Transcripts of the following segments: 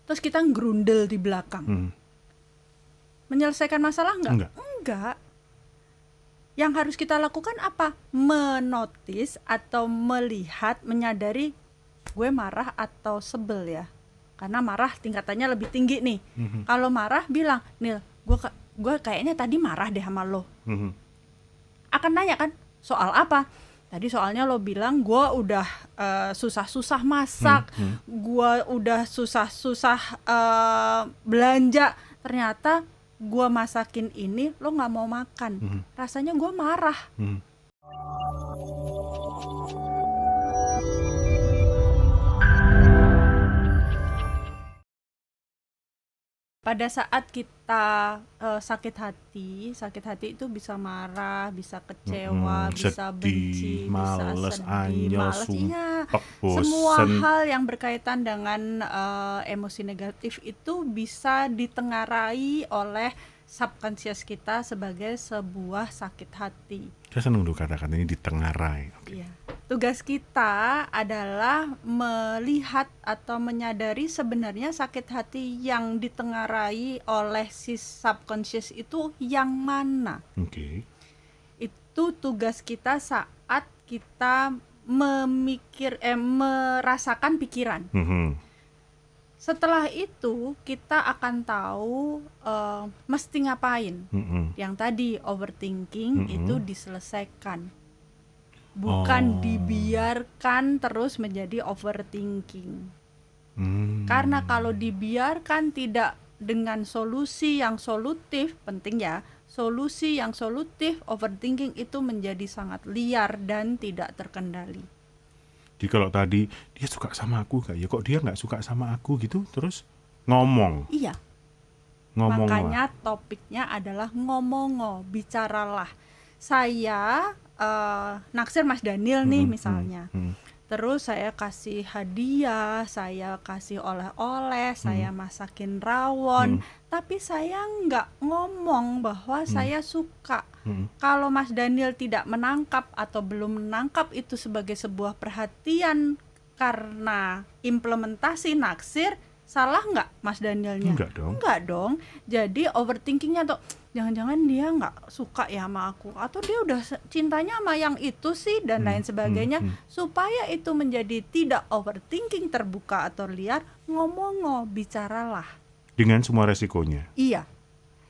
terus kita ngerundel di belakang. Menyelesaikan masalah nggak? Enggak. Yang harus kita lakukan apa? Menotis atau melihat, menyadari gue marah atau sebel ya. Karena marah tingkatannya lebih tinggi nih. Kalau marah bilang, Nil, gue kayaknya tadi marah deh sama lo. Akan nanya kan, soal apa? Tadi soalnya lo bilang gue udah susah-susah masak, gue udah susah-susah belanja. Ternyata gue masakin ini, lo gak mau makan. Rasanya gue marah. Pada saat kita sakit hati itu bisa marah, bisa kecewa, bisa benci, males, bisa sedih, anyel, males. sumpek, Semua bosen. hal yang berkaitan dengan emosi negatif itu bisa ditengarai oleh subconscious kita sebagai sebuah sakit hati. Saya seneng tuh kata-kata ini, ditengarai. Iya. Tugas kita adalah melihat atau menyadari sebenarnya sakit hati yang ditengarai oleh si subconscious itu yang mana. Itu tugas kita saat kita merasakan pikiran. Setelah itu kita akan tahu mesti ngapain. Yang tadi overthinking itu diselesaikan. Bukan dibiarkan terus menjadi overthinking. Karena kalau dibiarkan tidak dengan solusi yang solutif, penting ya, solusi yang solutif, overthinking itu menjadi sangat liar dan tidak terkendali. Jadi kalau tadi dia suka sama aku gak ya, kok dia gak suka sama aku gitu, terus ngomong. Iya. Ngomong. Makanya topiknya adalah ngomongo, bicaralah. Saya naksir Mas Daniel nih misalnya. Terus saya kasih hadiah, saya kasih oleh-oleh, saya masakin rawon, tapi saya nggak ngomong bahwa saya suka. Kalau Mas Daniel tidak menangkap atau belum menangkap itu sebagai sebuah perhatian karena implementasi naksir, salah nggak Mas Danielnya? Enggak dong. Jadi overthinkingnya tuh, jangan-jangan dia nggak suka ya sama aku, atau dia udah cintanya sama yang itu sih, dan lain sebagainya. Supaya itu menjadi tidak overthinking terbuka atau liar, ngomong, bicaralah. Dengan semua resikonya? Iya.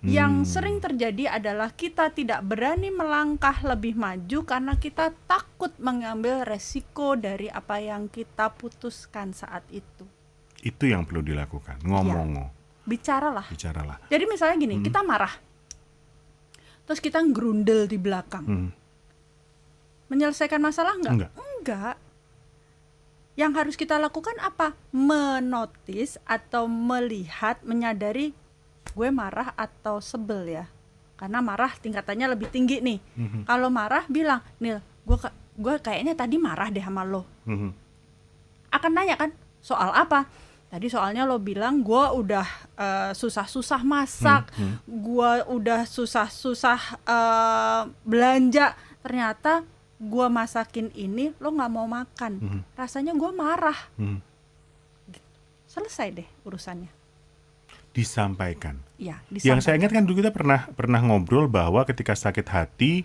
Yang sering terjadi adalah kita tidak berani melangkah lebih maju karena kita takut mengambil resiko dari apa yang kita putuskan saat itu. Itu yang perlu dilakukan, ngomong. Ya. Bicaralah. Jadi misalnya gini, kita marah, terus kita ngerundel di belakang. Menyelesaikan masalah nggak? Enggak. Yang harus kita lakukan apa? Menotis atau melihat, menyadari gue marah atau sebel ya. Karena marah tingkatannya lebih tinggi nih. Kalau marah bilang, Nil, gue kayaknya tadi marah deh sama lo. Akan nanya kan, soal apa? Tadi soalnya lo bilang gue udah susah-susah masak, gue udah susah-susah belanja. Ternyata gue masakin ini, lo gak mau makan. Rasanya gue marah. Selesai deh urusannya. Disampaikan. Ya, Yang saya ingat kan dulu kita pernah ngobrol bahwa ketika sakit hati,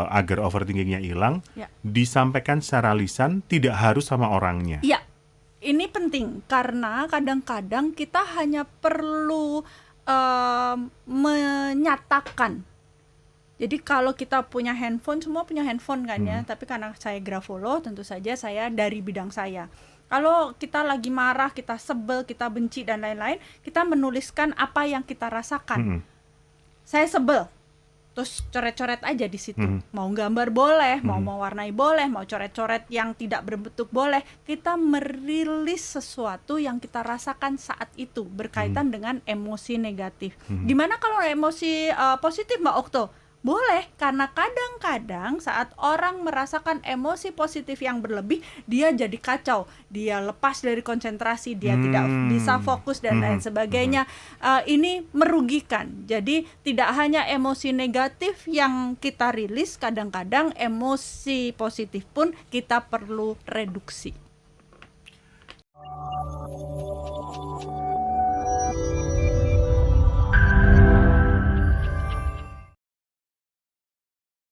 agar overthinkingnya hilang, disampaikan secara lisan, tidak harus sama orangnya. Iya. Ini penting karena kadang-kadang kita hanya perlu menyatakan. Jadi kalau kita punya handphone, semua punya handphone kan ya, tapi karena saya grafolo, tentu saja saya dari bidang saya. Kalau kita lagi marah, kita sebel, kita benci dan lain-lain, kita menuliskan apa yang kita rasakan. Saya sebel. Terus coret-coret aja di situ. Mau gambar boleh, mau mewarnai boleh, mau coret-coret yang tidak berbentuk boleh. Kita merilis sesuatu yang kita rasakan saat itu berkaitan dengan emosi negatif. Gimana kalau emosi positif, Mbak Okto? Boleh, karena kadang-kadang saat orang merasakan emosi positif yang berlebih, dia jadi kacau, dia lepas dari konsentrasi, dia tidak bisa fokus dan lain sebagainya. Ini merugikan. Jadi tidak hanya emosi negatif yang kita rilis, kadang-kadang emosi positif pun kita perlu reduksi.